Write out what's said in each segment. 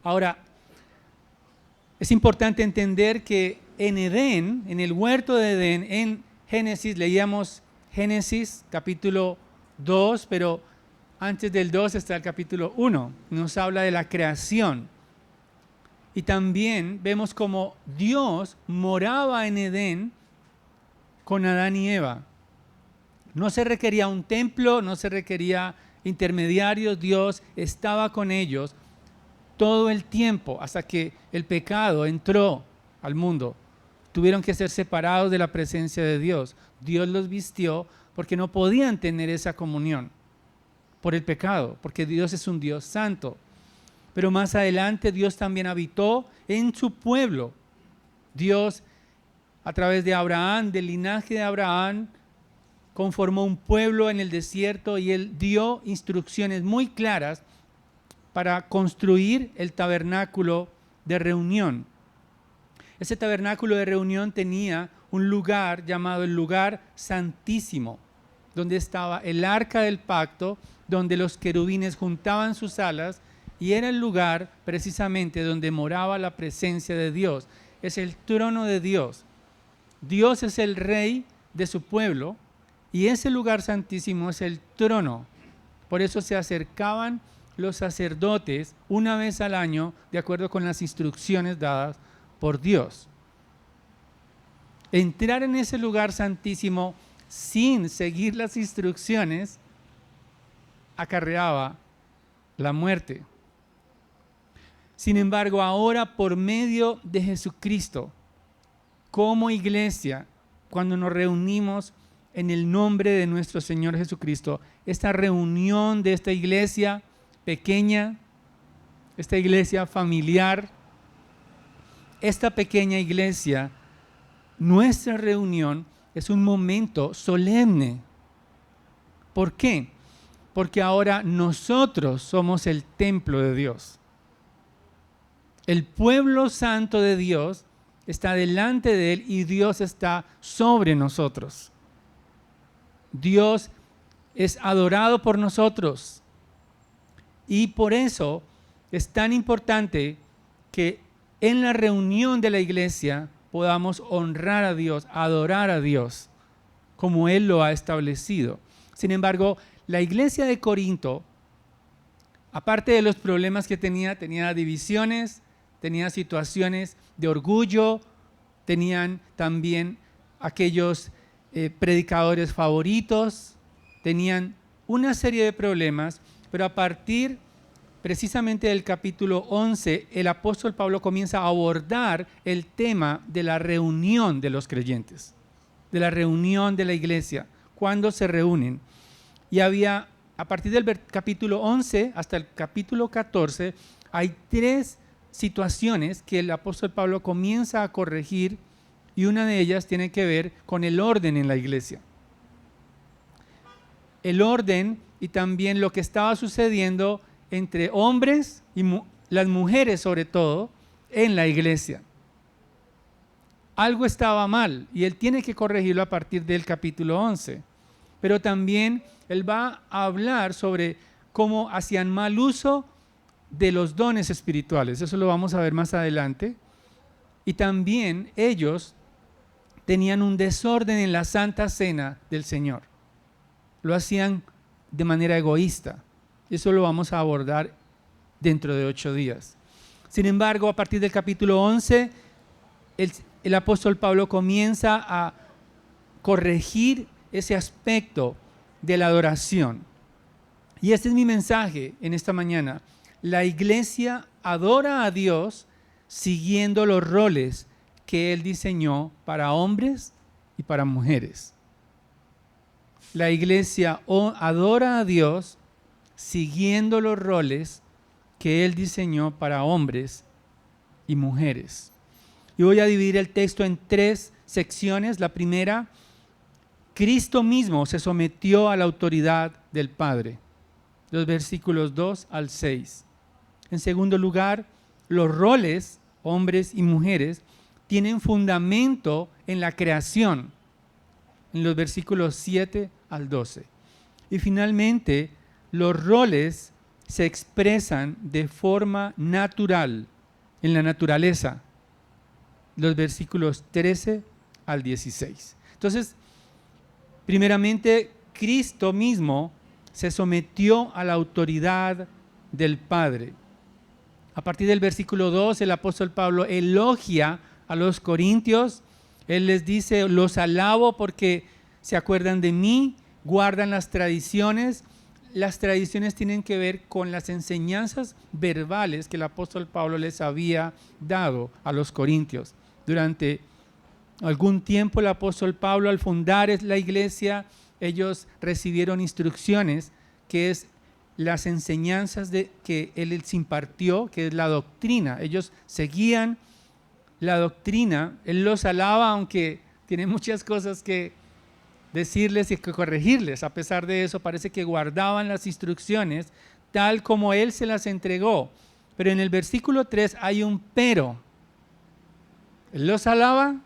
Ahora, es importante entender que en Edén, en el huerto de Edén, en Génesis, leíamos Génesis capítulo 2, pero antes del 2 está el capítulo 1, nos habla de la creación. Y también vemos cómo Dios moraba en Edén con Adán y Eva. No se requería un templo, no se requería intermediarios, Dios estaba con ellos todo el tiempo hasta que el pecado entró al mundo. Tuvieron que ser separados de la presencia de Dios. Dios los vistió porque no podían tener esa comunión por el pecado, porque Dios es un Dios santo. Pero más adelante Dios también habitó en su pueblo. Dios, a través de Abraham, del linaje de Abraham, conformó un pueblo en el desierto y Él dio instrucciones muy claras para construir el tabernáculo de reunión. Ese tabernáculo de reunión tenía un lugar llamado el lugar santísimo, donde estaba el arca del pacto, donde los querubines juntaban sus alas, y era el lugar precisamente donde moraba la presencia de Dios. Es el trono de Dios. Dios es el rey de su pueblo y ese lugar santísimo es el trono. Por eso se acercaban los sacerdotes una vez al año, de acuerdo con las instrucciones dadas por Dios. Entrar en ese lugar santísimo sin seguir las instrucciones acarreaba la muerte. Sin embargo, ahora por medio de Jesucristo, como iglesia, cuando nos reunimos en el nombre de nuestro Señor Jesucristo, esta reunión de esta iglesia pequeña, esta iglesia familiar, esta pequeña iglesia, nuestra reunión es un momento solemne. ¿Por qué? Porque ahora nosotros somos el templo de Dios. El pueblo santo de Dios está delante de Él y Dios está sobre nosotros. Dios es adorado por nosotros. Y por eso es tan importante que en la reunión de la iglesia podamos honrar a Dios, adorar a Dios, como Él lo ha establecido. Sin embargo, la iglesia de Corinto, aparte de los problemas que tenía divisiones, tenía situaciones de orgullo, tenían también aquellos predicadores favoritos, tenían una serie de problemas, pero a partir precisamente del capítulo 11, el apóstol Pablo comienza a abordar el tema de la reunión de los creyentes, de la reunión de la iglesia, cuando se reúnen. Y había, a partir del capítulo 11 hasta el capítulo 14, hay 3 situaciones que el apóstol Pablo comienza a corregir y una de ellas tiene que ver con el orden en la iglesia. El orden y también lo que estaba sucediendo entre hombres y las mujeres sobre todo en la iglesia. Algo estaba mal y él tiene que corregirlo a partir del capítulo 11. Pero también él va a hablar sobre cómo hacían mal uso de los dones espirituales. Eso lo vamos a ver más adelante. Y también ellos tenían un desorden en la Santa Cena del Señor. Lo hacían de manera egoísta. Eso lo vamos a abordar dentro de 8 días. Sin embargo, a partir del capítulo 11, el apóstol Pablo comienza a corregir ese aspecto de la adoración. Y este es mi mensaje en esta mañana. La iglesia adora a Dios siguiendo los roles que Él diseñó para hombres y para mujeres. La iglesia adora a Dios siguiendo los roles que Él diseñó para hombres y mujeres. Y voy a dividir el texto en 3 secciones. La primera, Cristo mismo se sometió a la autoridad del Padre. Los versículos 2 al 6. En segundo lugar, los roles, hombres y mujeres, tienen fundamento en la creación. En los versículos 7 al 12. Y finalmente, los roles se expresan de forma natural en la naturaleza. Los versículos 13 al 16. Entonces, primeramente, Cristo mismo se sometió a la autoridad del Padre. A partir del versículo 2, el apóstol Pablo elogia a los corintios. Él les dice, los alabo porque se acuerdan de mí, guardan las tradiciones. Las tradiciones tienen que ver con las enseñanzas verbales que el apóstol Pablo les había dado a los corintios. Durante algún tiempo el apóstol Pablo, al fundar la iglesia, ellos recibieron instrucciones, que es las enseñanzas que él les impartió, que es la doctrina. Ellos seguían la doctrina. Él los alaba, aunque tiene muchas cosas que decirles y que corregirles. A pesar de eso, parece que guardaban las instrucciones tal como él se las entregó. Pero en el versículo 3 hay un pero. Él los alaba,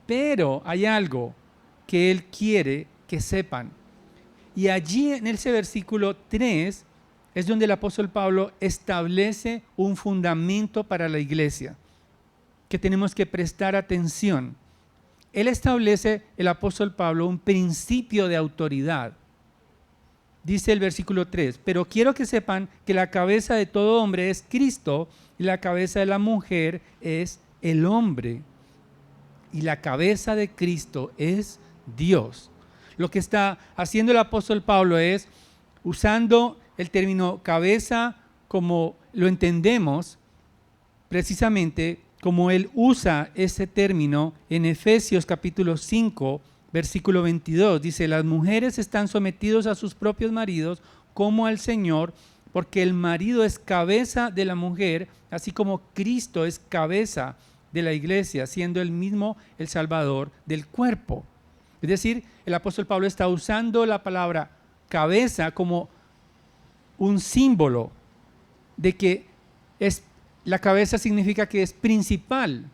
pero hay algo que él quiere que sepan. Y allí en ese versículo 3 es donde el apóstol Pablo establece un fundamento para la iglesia, que tenemos que prestar atención. Él establece, el apóstol Pablo, un principio de autoridad. Dice el versículo 3, pero quiero que sepan que la cabeza de todo hombre es Cristo y la cabeza de la mujer es el hombre. Y la cabeza de Cristo es Dios. Lo que está haciendo el apóstol Pablo es, usando el término cabeza como lo entendemos, precisamente como él usa ese término en Efesios capítulo 5, versículo 22. Dice, las mujeres están sometidas a sus propios maridos como al Señor, porque el marido es cabeza de la mujer, así como Cristo es cabeza de la iglesia, siendo él mismo el Salvador del cuerpo. Es decir, el apóstol Pablo está usando la palabra cabeza como un símbolo de que la cabeza significa que es principal,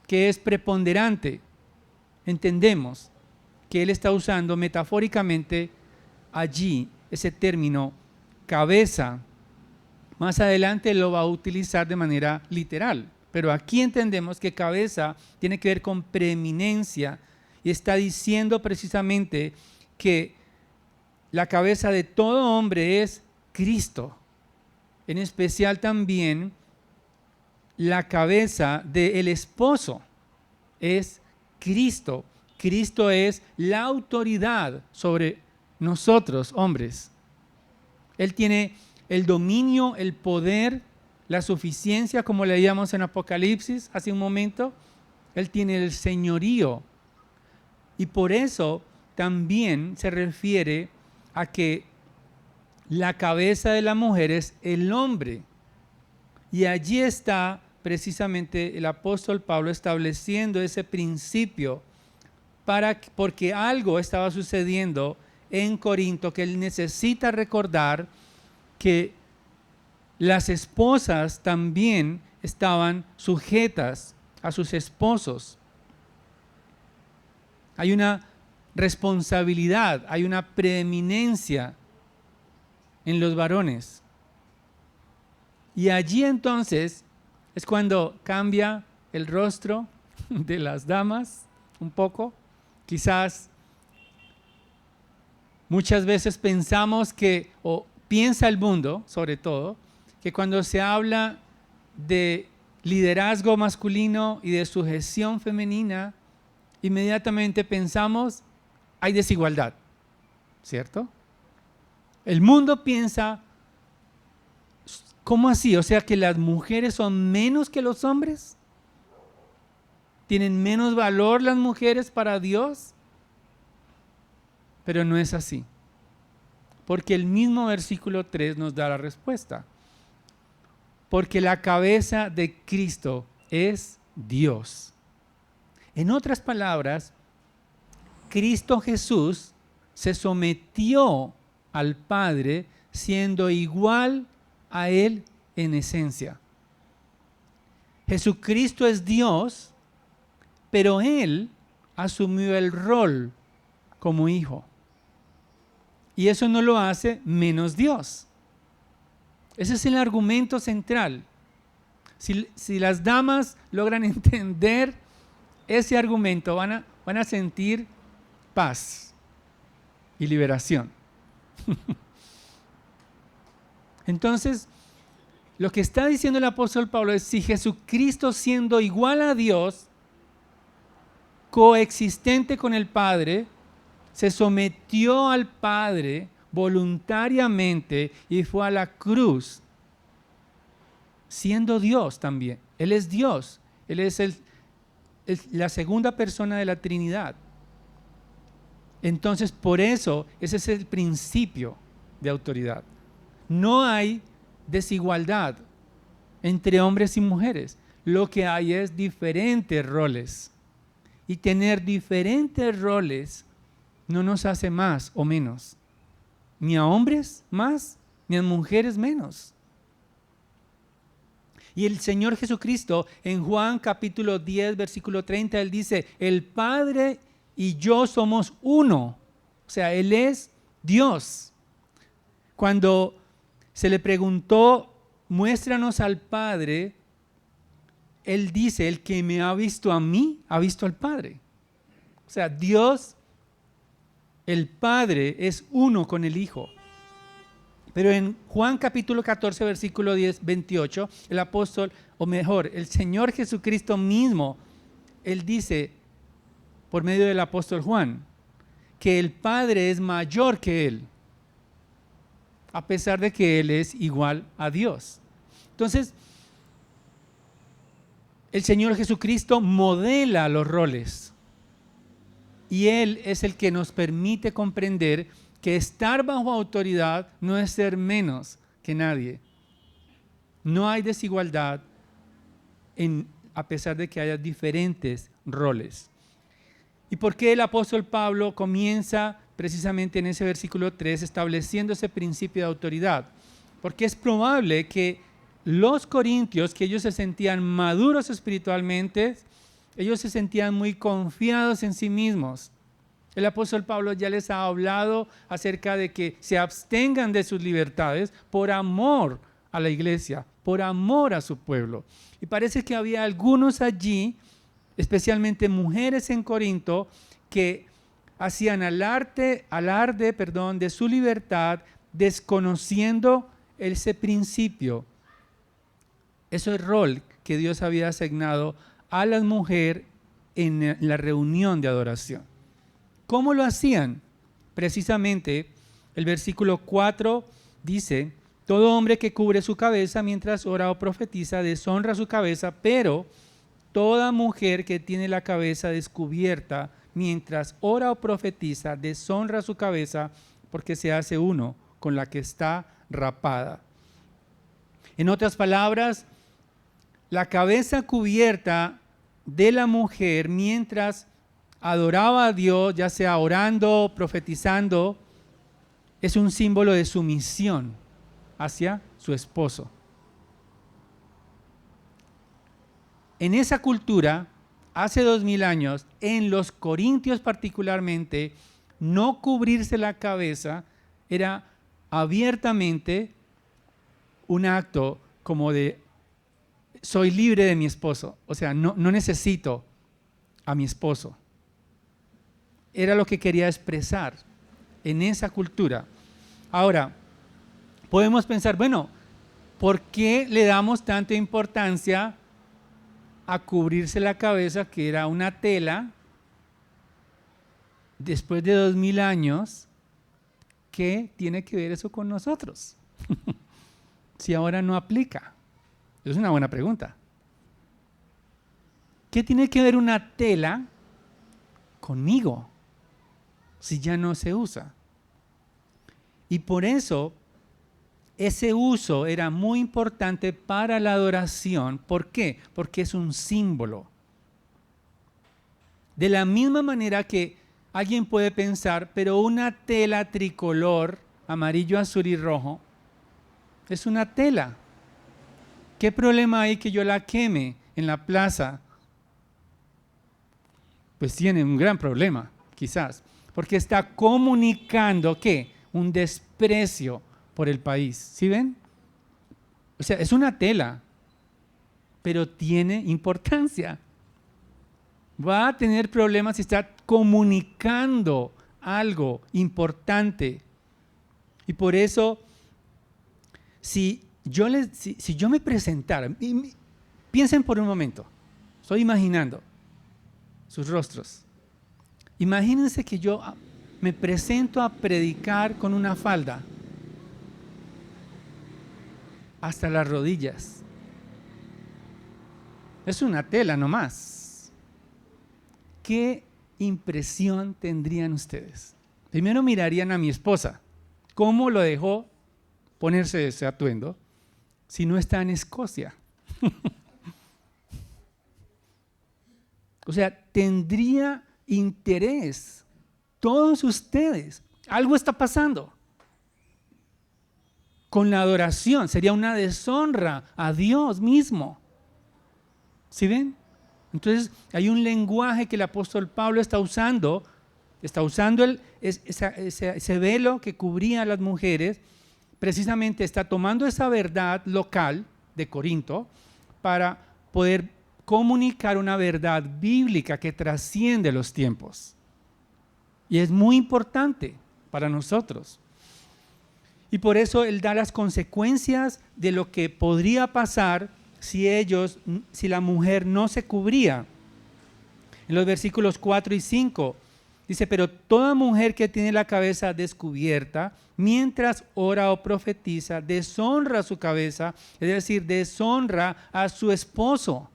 que es preponderante. Entendemos que él está usando metafóricamente allí ese término cabeza. Más adelante lo va a utilizar de manera literal, pero aquí entendemos que cabeza tiene que ver con preeminencia y está diciendo precisamente que la cabeza de todo hombre es Cristo. En especial también la cabeza del esposo es Cristo. Cristo es la autoridad sobre nosotros, hombres. Él tiene el dominio, el poder, la suficiencia, como leíamos en Apocalipsis hace un momento. Él tiene el señorío. Y por eso también se refiere a que la cabeza de la mujer es el hombre. Y allí está precisamente el apóstol Pablo estableciendo ese principio porque algo estaba sucediendo en Corinto que él necesita recordar, que las esposas también estaban sujetas a sus esposos. Hay una responsabilidad, hay una preeminencia en los varones. Y allí entonces es cuando cambia el rostro de las damas un poco. Quizás muchas veces pensamos que, o piensa el mundo sobre todo, que cuando se habla de liderazgo masculino y de sujeción femenina, inmediatamente pensamos, hay desigualdad, ¿cierto? El mundo piensa, ¿cómo así? O sea, que las mujeres son menos que los hombres. ¿Tienen menos valor las mujeres para Dios? Pero no es así. Porque el mismo versículo 3 nos da la respuesta. Porque la cabeza de Cristo es Dios. En otras palabras, Cristo Jesús se sometió al Padre siendo igual a Él en esencia. Jesucristo es Dios, pero Él asumió el rol como hijo. Y eso no lo hace menos Dios. Ese es el argumento central. Si las damas logran entender ese argumento, van a sentir paz y liberación. Entonces, lo que está diciendo el apóstol Pablo es: si Jesucristo, siendo igual a Dios, coexistente con el Padre, se sometió al Padre voluntariamente y fue a la cruz, siendo Dios también. Él es Dios, Él es la segunda persona de la Trinidad. Entonces, por eso, ese es el principio de autoridad. No hay desigualdad entre hombres y mujeres. Lo que hay es diferentes roles. Y tener diferentes roles no nos hace más o menos. Ni a hombres más, ni a mujeres menos. Y el Señor Jesucristo en Juan capítulo 10, versículo 30, Él dice: el Padre y yo somos uno. O sea, Él es Dios. Cuando se le preguntó: muéstranos al Padre, Él dice: el que me ha visto a mí, ha visto al Padre. O sea, Dios, el Padre, es uno con el Hijo. Pero en Juan capítulo 14, versículo 28, el apóstol, o mejor, el Señor Jesucristo mismo, Él dice, por medio del apóstol Juan, que el Padre es mayor que Él, a pesar de que Él es igual a Dios. Entonces, el Señor Jesucristo modela los roles y Él es el que nos permite comprender que estar bajo autoridad no es ser menos que nadie. No hay desigualdad a pesar de que haya diferentes roles. ¿Y por qué el apóstol Pablo comienza precisamente en ese versículo 3 estableciendo ese principio de autoridad? Porque es probable que los corintios, que ellos se sentían maduros espiritualmente, ellos se sentían muy confiados en sí mismos. El apóstol Pablo ya les ha hablado acerca de que se abstengan de sus libertades por amor a la iglesia, por amor a su pueblo. Y parece que había algunos allí, especialmente mujeres en Corinto, que hacían alarde de su libertad, desconociendo ese principio, ese rol que Dios había asignado a la mujer en la reunión de adoración. ¿Cómo lo hacían? Precisamente el versículo 4 dice: todo hombre que cubre su cabeza mientras ora o profetiza deshonra su cabeza, pero toda mujer que tiene la cabeza descubierta mientras ora o profetiza deshonra su cabeza, porque se hace uno con la que está rapada. En otras palabras, la cabeza cubierta de la mujer mientras adoraba a Dios, ya sea orando, profetizando, es un símbolo de sumisión hacia su esposo. En esa cultura, hace 2000 años, en los corintios particularmente, no cubrirse la cabeza era abiertamente un acto como de: soy libre de mi esposo, o sea, no necesito a mi esposo. Era lo que quería expresar en esa cultura. Ahora, podemos pensar, bueno, ¿por qué le damos tanta importancia a cubrirse la cabeza, que era una tela, después de 2000 años? ¿Qué tiene que ver eso con nosotros? Si ahora no aplica. Es una buena pregunta. ¿Qué tiene que ver una tela conmigo si ya no se usa? Y por eso ese uso era muy importante para la adoración. ¿Por qué? Porque es un símbolo. De la misma manera que alguien puede pensar, pero una tela tricolor, amarillo, azul y rojo, es una tela. ¿Qué problema hay que yo la queme en la plaza? Pues tiene un gran problema, quizás, porque está comunicando ¿qué? un desprecio por el país. ¿Sí ven? O sea, es una tela, pero tiene importancia. Va a tener problemas si está comunicando algo importante. Y por eso, si yo me presentara, piensen por un momento, estoy imaginando sus rostros. Imagínense que yo me presento a predicar con una falda hasta las rodillas. Es una tela nomás. ¿Qué impresión tendrían ustedes? Primero mirarían a mi esposa. ¿Cómo lo dejó ponerse ese atuendo si no está en Escocia? O sea, tendría interés. Todos ustedes. Algo está pasando. Con la adoración sería una deshonra a Dios mismo. ¿Sí ven? Entonces hay un lenguaje que el apóstol Pablo está usando ese velo que cubría a las mujeres, precisamente está tomando esa verdad local de Corinto para poder comunicar una verdad bíblica que trasciende los tiempos. Y es muy importante para nosotros. Y por eso él da las consecuencias de lo que podría pasar si la mujer no se cubría. En los versículos 4 y 5 dice, pero toda mujer que tiene la cabeza descubierta, mientras ora o profetiza, deshonra su cabeza, es decir, deshonra a su esposo,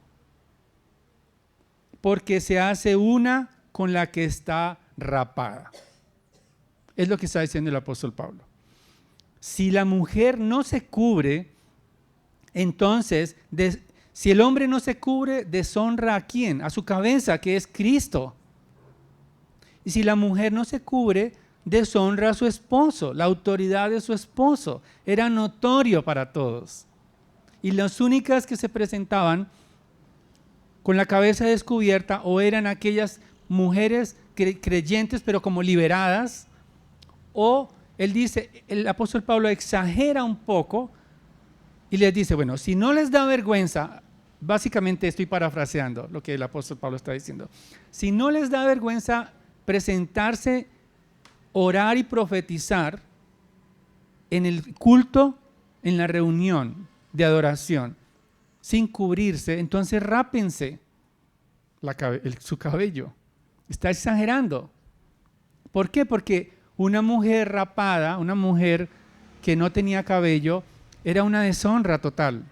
porque se hace una con la que está rapada. Es lo que está diciendo el apóstol Pablo. Si la mujer no se cubre, entonces, si el hombre no se cubre, deshonra ¿a quién? A su cabeza, que es Cristo. Y si la mujer no se cubre, deshonra a su esposo, la autoridad de su esposo. Era notorio para todos. Y las únicas que se presentaban con la cabeza descubierta o eran aquellas mujeres creyentes pero como liberadas, o él dice, el apóstol Pablo exagera un poco y les dice, bueno, si no les da vergüenza, básicamente estoy parafraseando lo que el apóstol Pablo está diciendo, si no les da vergüenza presentarse, orar y profetizar en el culto, en la reunión de adoración, sin cubrirse, entonces rápense su cabello. Está exagerando. ¿Por qué? Porque una mujer rapada, una mujer que no tenía cabello, era una deshonra total.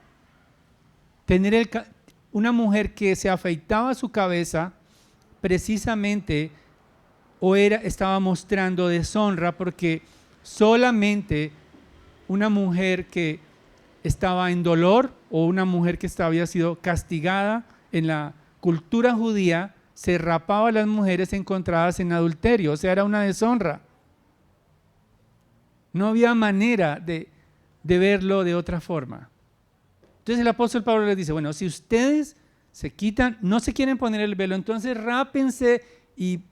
Una mujer que se afeitaba su cabeza, precisamente, estaba mostrando deshonra, porque solamente una mujer que estaba en dolor o una mujer que había sido castigada en la cultura judía, se rapaba a las mujeres encontradas en adulterio, o sea, era una deshonra. No había manera de verlo de otra forma. Entonces el apóstol Pablo les dice, bueno, si ustedes se quitan, no se quieren poner el velo, entonces rápense y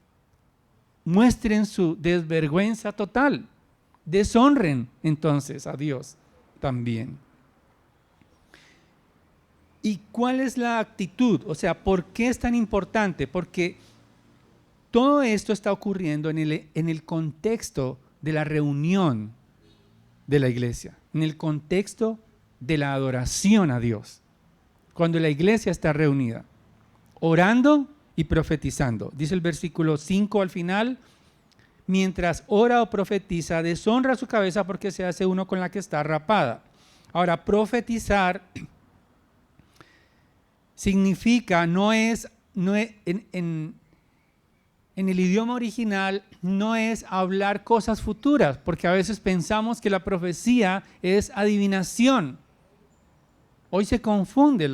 muestren su desvergüenza total. Deshonren entonces a Dios también. ¿Y cuál es la actitud? O sea, ¿por qué es tan importante? Porque todo esto está ocurriendo en el contexto de la reunión de la iglesia, en el contexto de la adoración a Dios. Cuando la iglesia está reunida, orando y profetizando. Dice el versículo 5 al final, mientras ora o profetiza, deshonra su cabeza porque se hace uno con la que está rapada. Ahora, profetizar significa, en el idioma original, no es hablar cosas futuras, porque a veces pensamos que la profecía es adivinación. Hoy se confunde,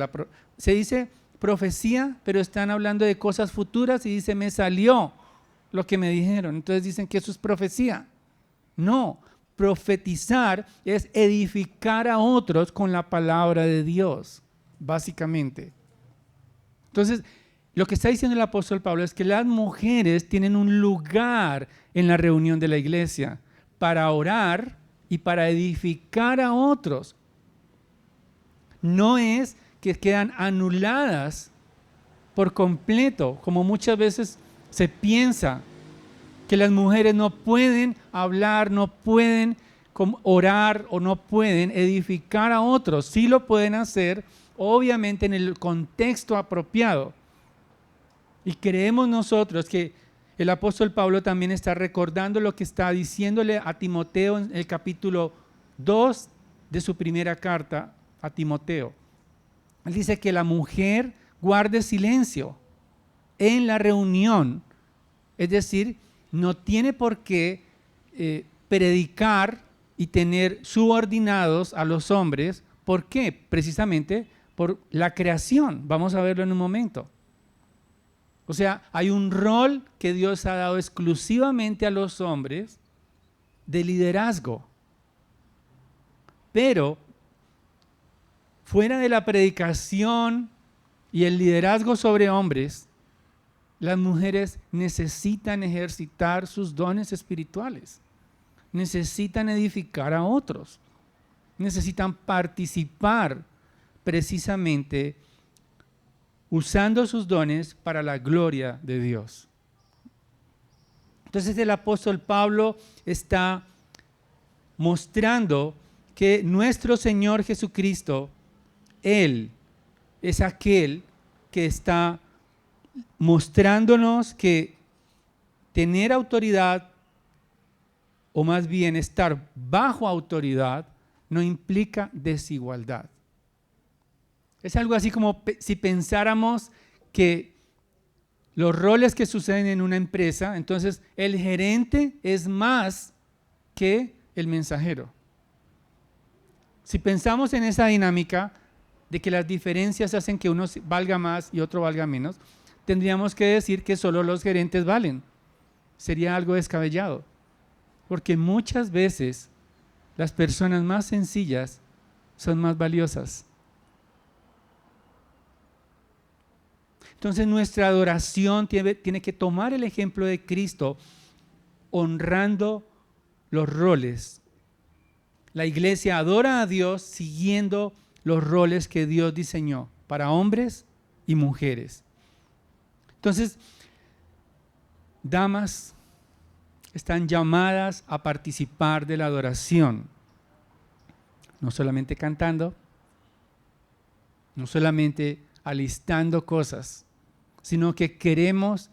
se dice profecía, pero están hablando de cosas futuras y dice, me salió lo que me dijeron. Entonces dicen que eso es profecía. No, profetizar es edificar a otros con la palabra de Dios, básicamente. Entonces, lo que está diciendo el apóstol Pablo es que las mujeres tienen un lugar en la reunión de la iglesia para orar y para edificar a otros. No es que quedan anuladas por completo, como muchas veces se piensa, que las mujeres no pueden hablar, no pueden orar o no pueden edificar a otros. Sí lo pueden hacer, obviamente en el contexto apropiado. Y creemos nosotros que el apóstol Pablo también está recordando lo que está diciéndole a Timoteo en el capítulo 2 de su primera carta a Timoteo. Él dice que la mujer guarde silencio en la reunión, es decir, no tiene por qué predicar y tener subordinados a los hombres. ¿Por qué? Precisamente por la creación. Vamos a verlo en un momento. O sea, hay un rol que Dios ha dado exclusivamente a los hombres de liderazgo. Pero fuera de la predicación y el liderazgo sobre hombres, las mujeres necesitan ejercitar sus dones espirituales, necesitan edificar a otros, necesitan participar precisamente usando sus dones para la gloria de Dios. Entonces el apóstol Pablo está mostrando que nuestro Señor Jesucristo, Él es aquel que está mostrándonos que tener autoridad, o más bien estar bajo autoridad, no implica desigualdad. Es algo así como si pensáramos que los roles que suceden en una empresa, entonces el gerente es más que el mensajero. Si pensamos en esa dinámica de que las diferencias hacen que uno valga más y otro valga menos, tendríamos que decir que solo los gerentes valen. Sería algo descabellado, porque muchas veces las personas más sencillas son más valiosas. Entonces nuestra adoración tiene que tomar el ejemplo de Cristo, honrando los roles. La iglesia adora a Dios siguiendo los roles que Dios diseñó para hombres y mujeres. Entonces, damas están llamadas a participar de la adoración, no solamente cantando, no solamente alistando cosas, sino que queremos,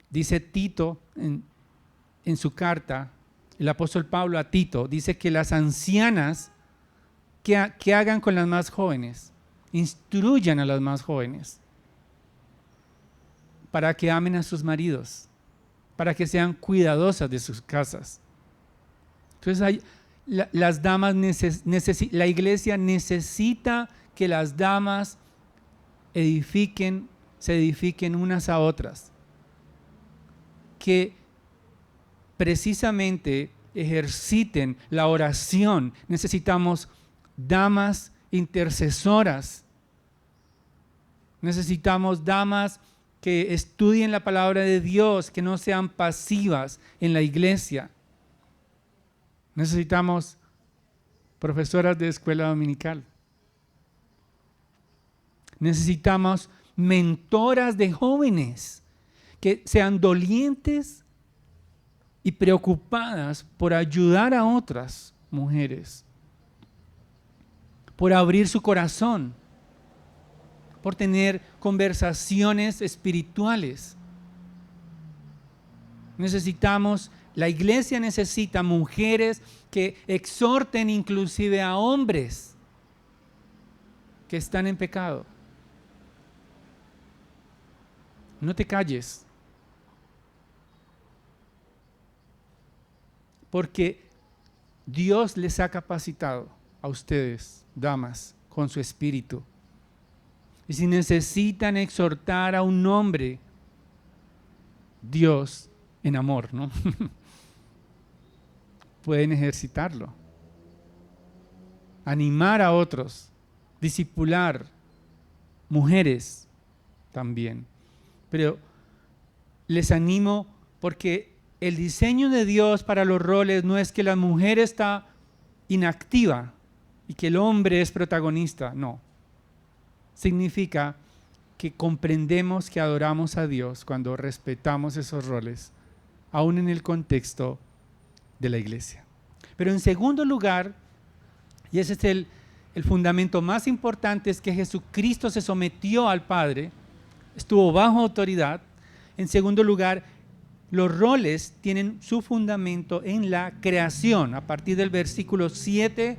dice Tito en su carta, el apóstol Pablo a Tito, dice que las ancianas que hagan con las más jóvenes, instruyan a las más jóvenes para que amen a sus maridos, para que sean cuidadosas de sus casas. Entonces las damas la iglesia necesita que las damas se edifiquen unas a otras, que precisamente ejerciten la oración. Necesitamos damas intercesoras, necesitamos damas que estudien la palabra de Dios, que no sean pasivas en la iglesia. Necesitamos profesoras de escuela dominical. Necesitamos mentoras de jóvenes que sean dolientes y preocupadas por ayudar a otras mujeres, por abrir su corazón, por tener conversaciones espirituales. La iglesia necesita mujeres que exhorten inclusive a hombres que están en pecado. No te calles, porque Dios les ha capacitado a ustedes, damas, con su espíritu. Y si necesitan exhortar a un hombre, Dios en amor, ¿no? Pueden ejercitarlo, animar a otros, discipular, mujeres también. Pero les animo porque el diseño de Dios para los roles no es que la mujer está inactiva y que el hombre es protagonista, no. Significa que comprendemos que adoramos a Dios cuando respetamos esos roles, aún en el contexto de la iglesia. Pero en segundo lugar, y ese es el fundamento más importante, es que Jesucristo se sometió al Padre, estuvo bajo autoridad. En segundo lugar, los roles tienen su fundamento en la creación. A partir del versículo 7,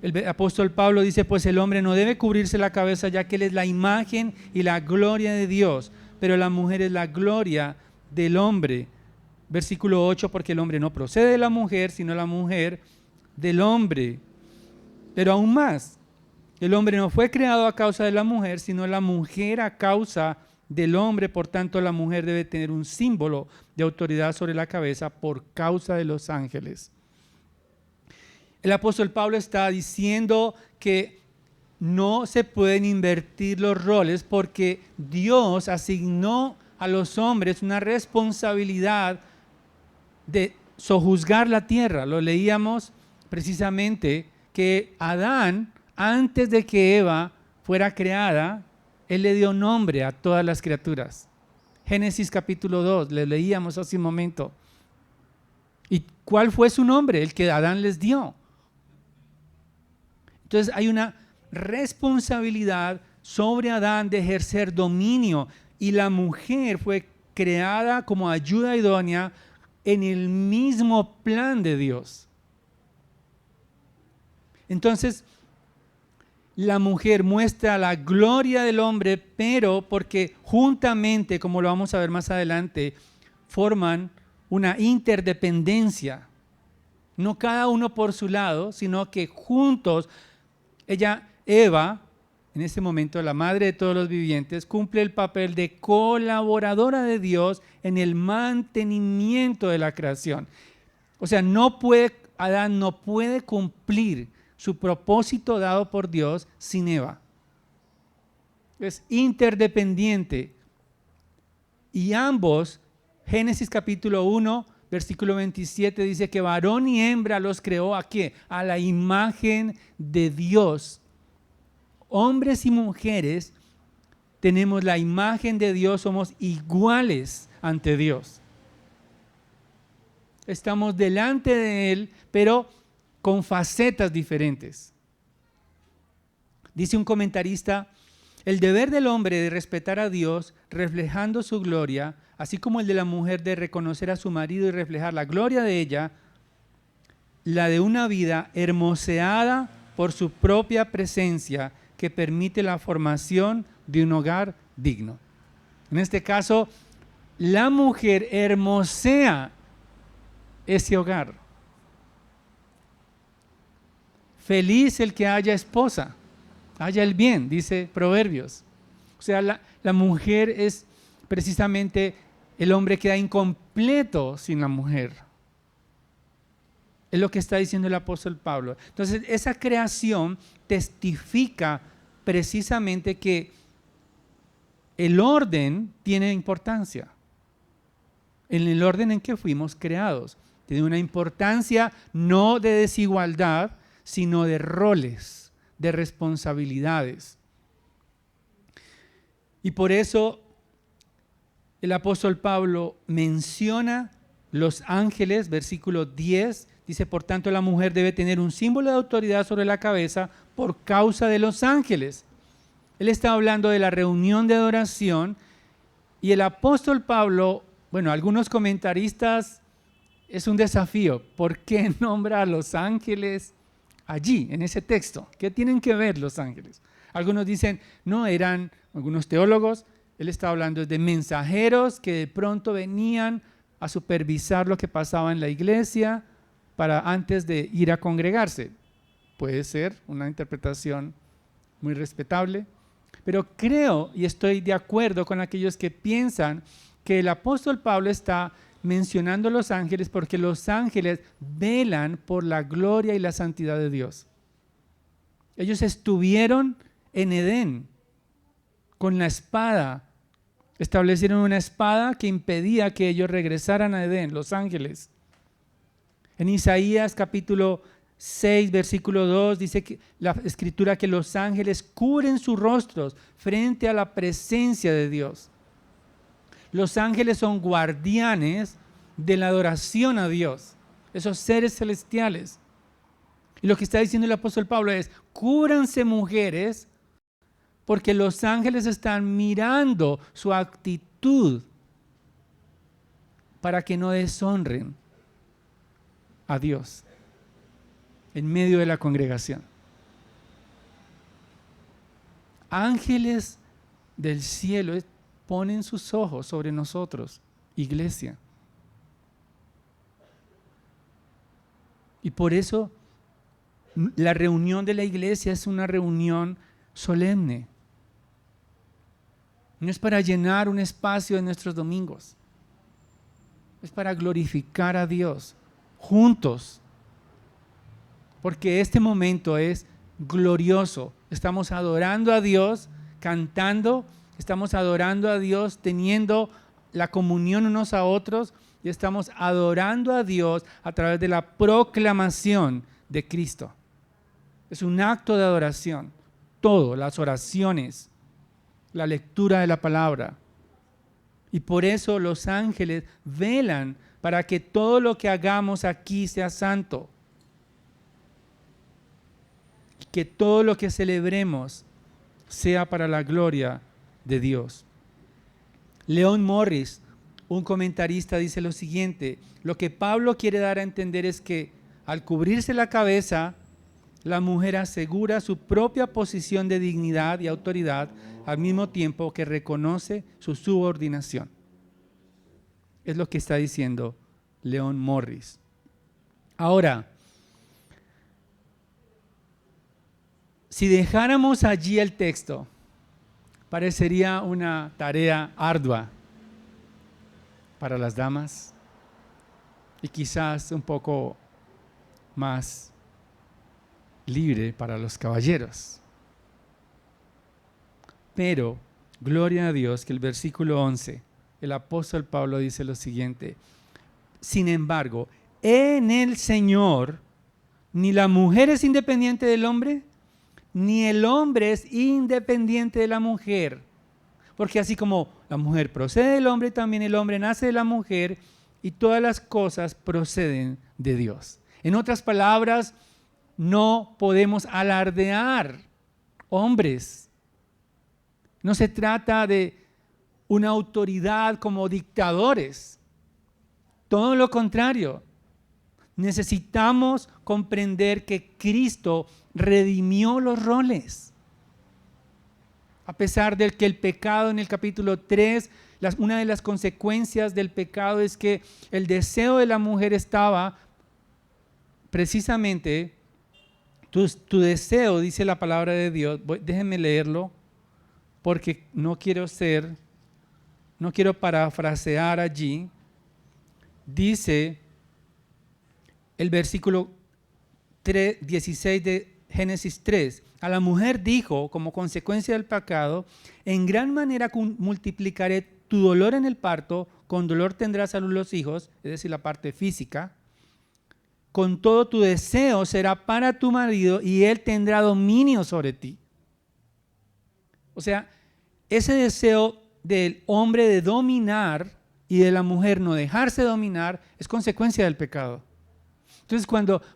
el apóstol Pablo dice, pues el hombre no debe cubrirse la cabeza, ya que él es la imagen y la gloria de Dios, pero la mujer es la gloria del hombre. Versículo 8, porque el hombre no procede de la mujer, sino la mujer del hombre. Pero aún más, el hombre no fue creado a causa de la mujer, sino la mujer a causa del hombre. Por tanto, la mujer debe tener un símbolo de autoridad sobre la cabeza por causa de los ángeles. El apóstol Pablo está diciendo que no se pueden invertir los roles porque Dios asignó a los hombres una responsabilidad de sojuzgar la tierra. Lo leíamos precisamente que Adán, antes de que Eva fuera creada, él le dio nombre a todas las criaturas. Génesis capítulo 2, le leíamos hace un momento. ¿Y cuál fue su nombre? El que Adán les dio. Entonces hay una responsabilidad sobre Adán de ejercer dominio, y la mujer fue creada como ayuda idónea en el mismo plan de Dios. Entonces, la mujer muestra la gloria del hombre, pero porque juntamente, como lo vamos a ver más adelante, forman una interdependencia. No cada uno por su lado, sino que juntos, Eva, en este momento la madre de todos los vivientes, cumple el papel de colaboradora de Dios en el mantenimiento de la creación. O sea, Adán no puede cumplir su propósito dado por Dios sin Eva. Es interdependiente. Y ambos, Génesis capítulo 1, versículo 27, dice que varón y hembra los creó ¿a qué? A la imagen de Dios. Hombres y mujeres tenemos la imagen de Dios, somos iguales ante Dios. Estamos delante de Él, pero con facetas diferentes. Dice un comentarista, el deber del hombre de respetar a Dios, reflejando su gloria, así como el de la mujer de reconocer a su marido y reflejar la gloria de ella, la de una vida hermoseada por su propia presencia, que permite la formación de un hogar digno. En este caso, la mujer hermosea ese hogar. Feliz el que haya esposa, haya el bien, dice Proverbios. O sea, la mujer es precisamente, el hombre queda incompleto sin la mujer. Es lo que está diciendo el apóstol Pablo. Entonces, esa creación testifica precisamente que el orden tiene importancia. En el orden en que fuimos creados. Tiene una importancia no de desigualdad, sino de roles, de responsabilidades. Y por eso el apóstol Pablo menciona los ángeles, versículo 10, dice, por tanto la mujer debe tener un símbolo de autoridad sobre la cabeza por causa de los ángeles. Él está hablando de la reunión de adoración, y el apóstol Pablo, bueno, algunos comentaristas, es un desafío. ¿Por qué nombra a los ángeles allí, en ese texto? ¿Qué tienen que ver los ángeles? Algunos dicen, no, eran, algunos teólogos, él está hablando de mensajeros que de pronto venían a supervisar lo que pasaba en la iglesia para antes de ir a congregarse. Puede ser una interpretación muy respetable, pero creo y estoy de acuerdo con aquellos que piensan que el apóstol Pablo está mencionando los ángeles porque los ángeles velan por la gloria y la santidad de Dios. Ellos estuvieron en Edén con la espada Establecieron una espada que impedía que ellos regresaran a Edén, los ángeles. En Isaías capítulo 6, versículo 2, dice que la escritura que los ángeles cubren sus rostros frente a la presencia de Dios. Los ángeles son guardianes de la adoración a Dios, esos seres celestiales. Y lo que está diciendo el apóstol Pablo es, cúbranse mujeres, porque los ángeles están mirando su actitud para que no deshonren a Dios en medio de la congregación. Ángeles del cielo ponen sus ojos sobre nosotros, iglesia. Y por eso la reunión de la iglesia es una reunión solemne. No es para llenar un espacio de nuestros domingos. Es para glorificar a Dios juntos. Porque este momento es glorioso. Estamos adorando a Dios, cantando, estamos adorando a Dios, teniendo la comunión unos a otros y estamos adorando a Dios a través de la proclamación de Cristo. Es un acto de adoración. Todo, las oraciones, la lectura de la palabra. Y por eso los ángeles velan para que todo lo que hagamos aquí sea santo. Que todo lo que celebremos sea para la gloria de Dios. Leon Morris, un comentarista, dice lo siguiente: lo que Pablo quiere dar a entender es que al cubrirse la cabeza, la mujer asegura su propia posición de dignidad y autoridad al mismo tiempo que reconoce su subordinación. Es lo que está diciendo Leon Morris. Ahora, si dejáramos allí el texto, parecería una tarea ardua para las damas y quizás un poco más libre para los caballeros. Pero, gloria a Dios, que el versículo 11, el apóstol Pablo dice lo siguiente: sin embargo, en el Señor, ni la mujer es independiente del hombre, ni el hombre es independiente de la mujer. Porque así como la mujer procede del hombre, también el hombre nace de la mujer, y todas las cosas proceden de Dios. En otras palabras, no podemos alardear, hombres. No se trata de una autoridad como dictadores. Todo lo contrario. Necesitamos comprender que Cristo redimió los roles. A pesar de que el pecado en el capítulo 3, una de las consecuencias del pecado es que el deseo de la mujer estaba precisamente, tu deseo, dice la palabra de Dios, déjenme leerlo, porque no quiero parafrasear allí. Dice el versículo 16 de Génesis 3, a la mujer dijo, como consecuencia del pecado, en gran manera multiplicaré tu dolor en el parto, con dolor tendrás a luz los hijos, es decir, la parte física, con todo tu deseo será para tu marido y él tendrá dominio sobre ti. O sea, ese deseo del hombre de dominar y de la mujer no dejarse dominar es consecuencia del pecado. Entonces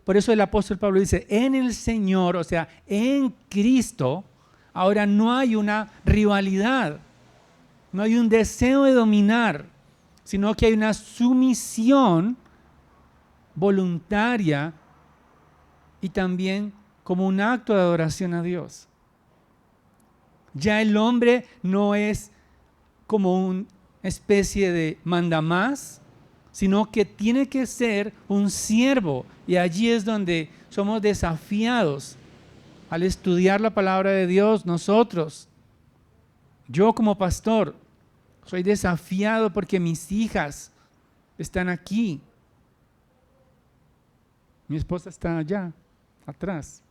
por eso el apóstol Pablo dice, en el Señor, o sea, en Cristo, ahora no hay una rivalidad, no hay un deseo de dominar, sino que hay una sumisión voluntaria y también como un acto de adoración a Dios. Ya el hombre no es como una especie de mandamás, sino que tiene que ser un siervo. Y allí es donde somos desafiados al estudiar la palabra de Dios nosotros. Yo como pastor soy desafiado porque mis hijas están aquí. Mi esposa está allá, atrás.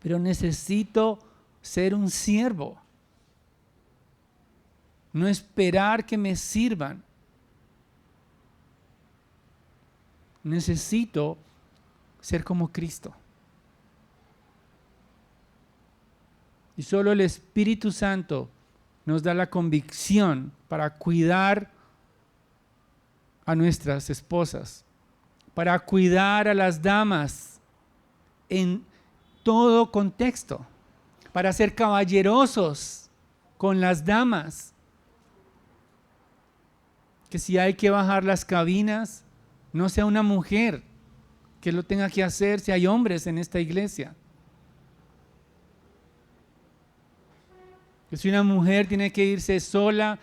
Pero necesito ser un siervo. no esperar que me sirvan. Necesito ser como Cristo. Y solo el Espíritu Santo nos da la convicción para cuidar a nuestras esposas, para cuidar a las damas en todo contexto, para ser caballerosos con las damas. Que si hay que bajar las cabinas, no sea una mujer que lo tenga que hacer, si hay hombres en esta iglesia. Que si una mujer tiene que irse sola,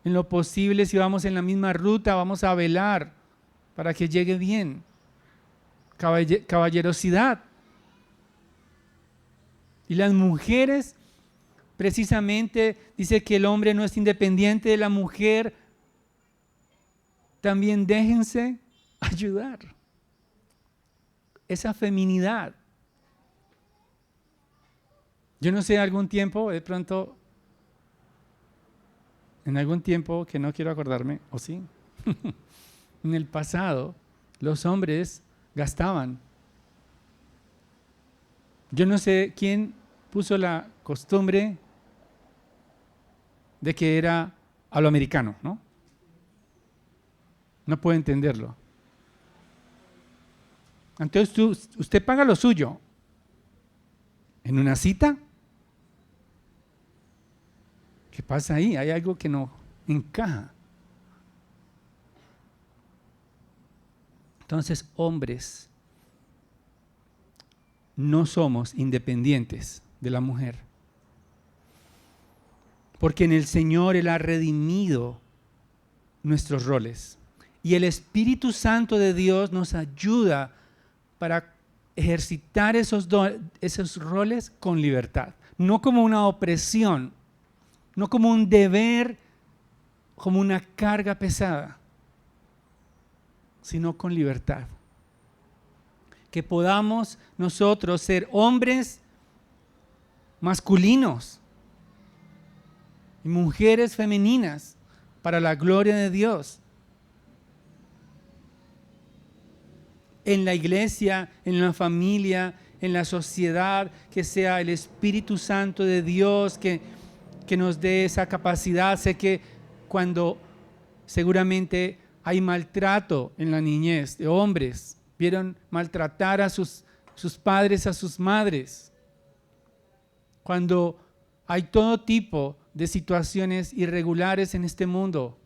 en lo posible, si vamos en la misma ruta, vamos a velar para que llegue bien. Caballerosidad. Y las mujeres, precisamente, dice que el hombre no es independiente de la mujer. También déjense ayudar. Esa feminidad. Yo no sé, algún tiempo, de pronto, en algún tiempo que no quiero acordarme, o sí, en el pasado, los hombres gastaban. Yo no sé quién puso la costumbre de que era a lo americano, ¿no? No puedo entenderlo. Entonces usted paga lo suyo. ¿En una cita? ¿Qué pasa ahí? Hay algo que no encaja. Entonces, hombres, no somos independientes de la mujer. Porque en el Señor Él ha redimido nuestros roles. Y el Espíritu Santo de Dios nos ayuda para ejercitar esos roles con libertad. No como una opresión, no como un deber, como una carga pesada, sino con libertad. Que podamos nosotros ser hombres masculinos y mujeres femeninas para la gloria de Dios. En la iglesia, en la familia, en la sociedad, que sea el Espíritu Santo de Dios que nos dé esa capacidad. Sé que cuando seguramente hay maltrato en la niñez de hombres, vieron maltratar a sus padres, a sus madres. Cuando hay todo tipo de situaciones irregulares en este mundo,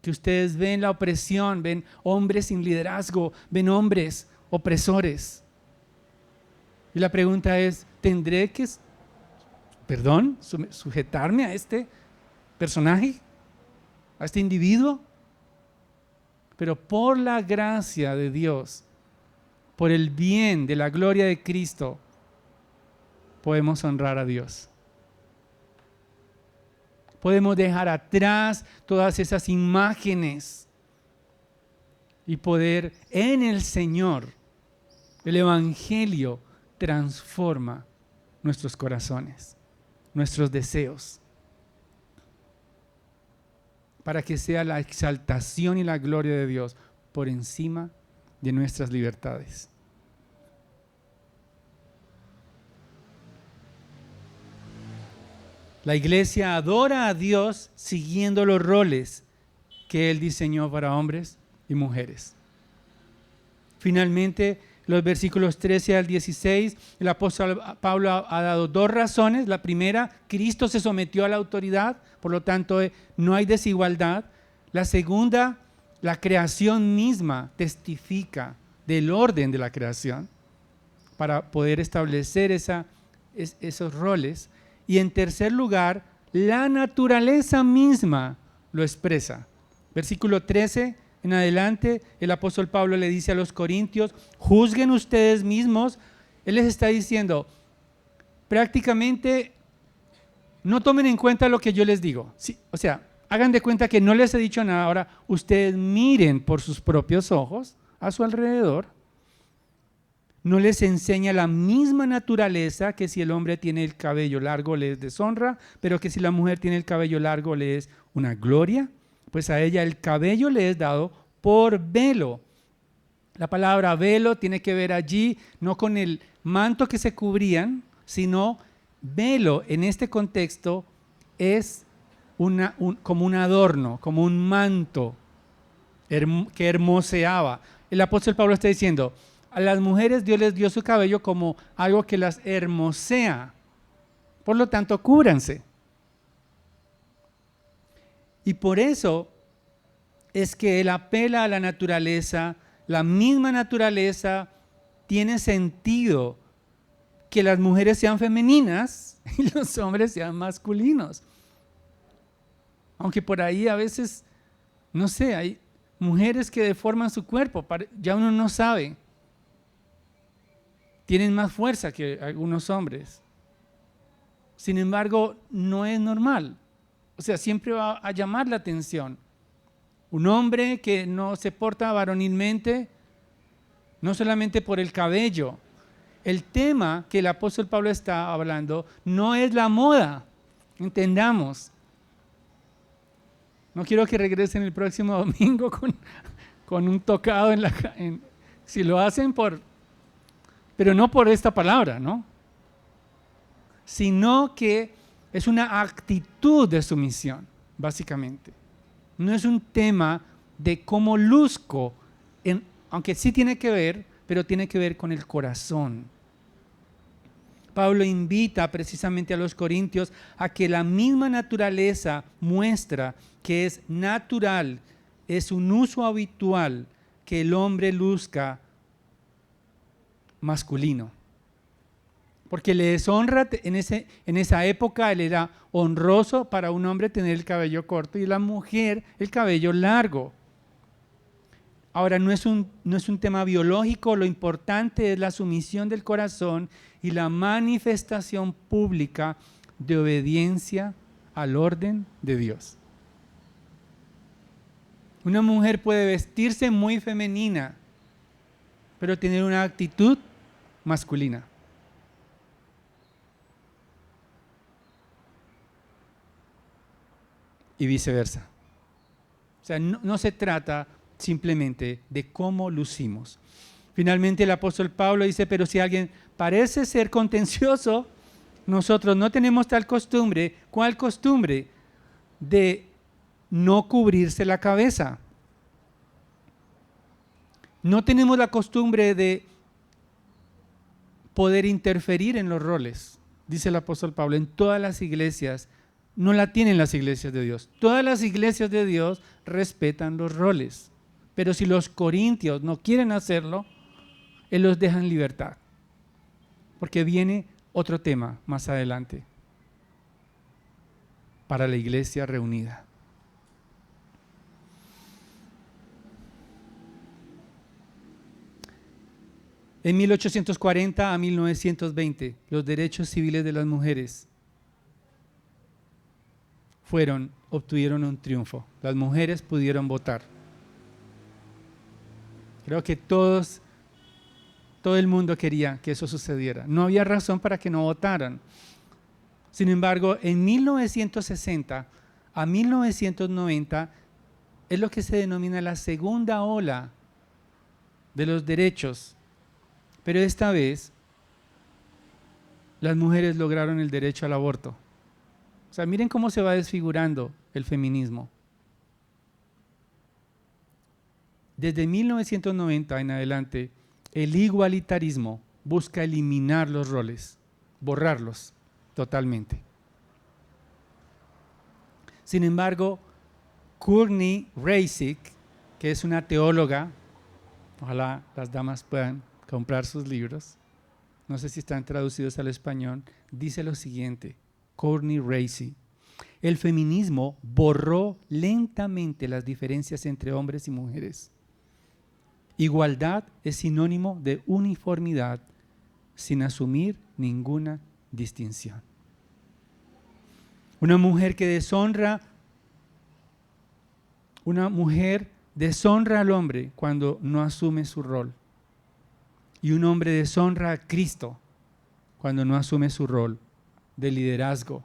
que ustedes ven la opresión, ven hombres sin liderazgo, ven hombres opresores. Y la pregunta es, ¿tendré que, sujetarme a este personaje, a este individuo? Pero por la gracia de Dios, por el bien de la gloria de Cristo, podemos honrar a Dios. Podemos dejar atrás todas esas imágenes y poder en el Señor, el Evangelio transforma nuestros corazones, nuestros deseos, para que sea la exaltación y la gloria de Dios por encima de nuestras libertades. La iglesia adora a Dios siguiendo los roles que Él diseñó para hombres y mujeres. Finalmente, los versículos 13 al 16, el apóstol Pablo ha dado dos razones. La primera, Cristo se sometió a la autoridad, por lo tanto no hay desigualdad. La segunda, la creación misma testifica del orden de la creación para poder establecer esos roles. Y en tercer lugar, la naturaleza misma lo expresa. Versículo 13 en adelante, el apóstol Pablo le dice a los corintios, juzguen ustedes mismos. Él les está diciendo, prácticamente no tomen en cuenta lo que yo les digo. Sí, o sea, hagan de cuenta que no les he dicho nada. Ahora, ustedes miren por sus propios ojos a su alrededor. no les enseña la misma naturaleza que si el hombre tiene el cabello largo le es deshonra, pero que si la mujer tiene el cabello largo le es una gloria, pues a ella el cabello le es dado por velo. La palabra velo tiene que ver allí no con el manto que se cubrían, sino velo en este contexto es como un adorno, como un manto que hermoseaba. El apóstol Pablo está diciendo, a las mujeres Dios les dio su cabello como algo que las hermosea. Por lo tanto, cúbranse. Y por eso es que él apela a la naturaleza. La misma naturaleza tiene sentido que las mujeres sean femeninas y los hombres sean masculinos. Aunque por ahí a veces, no sé, hay mujeres que deforman su cuerpo, ya uno no sabe. Tienen más fuerza que algunos hombres. Sin embargo, no es normal. O sea, siempre va a llamar la atención. Un hombre que no se porta varonilmente, no solamente por el cabello. El tema que el apóstol Pablo está hablando no es la moda, entendamos. No quiero que regresen el próximo domingo con un tocado si lo hacen pero no por esta palabra, ¿no? Sino que es una actitud de sumisión, básicamente. No es un tema de cómo luzco, aunque sí tiene que ver, pero tiene que ver con el corazón. Pablo invita precisamente a los corintios a que la misma naturaleza muestra que es natural, es un uso habitual que el hombre luzca masculino. Porque le deshonra, en esa época él era honroso para un hombre tener el cabello corto y la mujer el cabello largo. Ahora no es un tema biológico, lo importante es la sumisión del corazón y la manifestación pública de obediencia al orden de Dios. Una mujer puede vestirse muy femenina, pero tener una actitud masculina. Y viceversa. O sea, no se trata simplemente de cómo lucimos. Finalmente el apóstol Pablo dice, pero si alguien parece ser contencioso, nosotros no tenemos tal costumbre. ¿Cuál costumbre? De no cubrirse la cabeza. No tenemos la costumbre de poder interferir en los roles, dice el apóstol Pablo, en todas las iglesias. No la tienen las iglesias de Dios. Todas las iglesias de Dios respetan los roles. Pero si los corintios no quieren hacerlo, Él los deja en libertad. Porque viene otro tema más adelante para la iglesia reunida. En 1840 a 1920, los derechos civiles de las mujeres obtuvieron un triunfo. Las mujeres pudieron votar. Creo que todo el mundo quería que eso sucediera. No había razón para que no votaran. Sin embargo, en 1960 a 1990 es lo que se denomina la segunda ola de los derechos. Pero esta vez las mujeres lograron el derecho al aborto. O sea, miren cómo se va desfigurando el feminismo. Desde 1990 en adelante, el igualitarismo busca eliminar los roles, borrarlos totalmente. Sin embargo, Courtney Reissig, que es una teóloga, ojalá las damas puedan comprar sus libros, no sé si están traducidos al español, dice lo siguiente, Courtney Reissig: el feminismo borró lentamente las diferencias entre hombres y mujeres. Igualdad es sinónimo de uniformidad sin asumir ninguna distinción. Una mujer deshonra al hombre cuando no asume su rol. Y un hombre deshonra a Cristo cuando no asume su rol de liderazgo,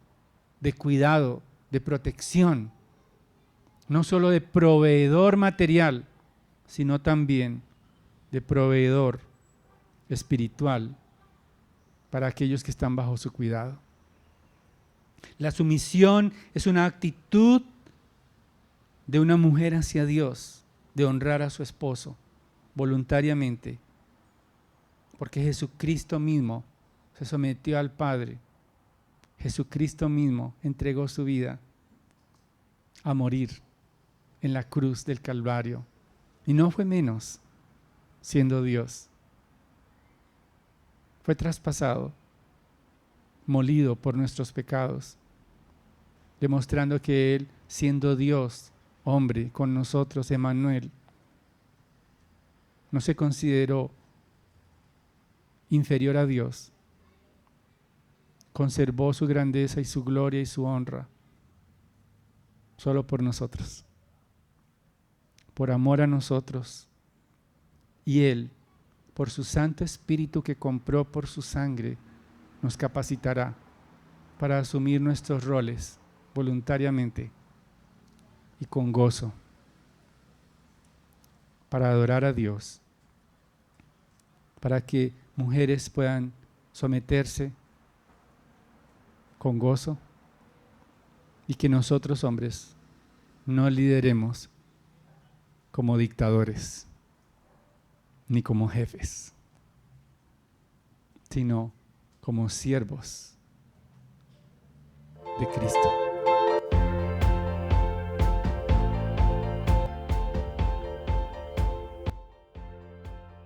de cuidado, de protección, no solo de proveedor material, sino también de proveedor espiritual para aquellos que están bajo su cuidado. La sumisión es una actitud de una mujer hacia Dios, de honrar a su esposo voluntariamente, porque Jesucristo mismo se sometió al Padre. Jesucristo mismo entregó su vida a morir en la cruz del Calvario. Y no fue menos siendo Dios. Fue traspasado, molido por nuestros pecados, demostrando que Él, siendo Dios, hombre, con nosotros, Emmanuel, no se consideró inferior a Dios. Conservó su grandeza y su gloria y su honra solo por nosotros, por amor a nosotros. Y Él, por su Santo Espíritu que compró por su sangre, nos capacitará para asumir nuestros roles voluntariamente y con gozo, para adorar a Dios, para que mujeres puedan someterse con gozo y que nosotros hombres no lideremos como dictadores ni como jefes, sino como siervos de Cristo.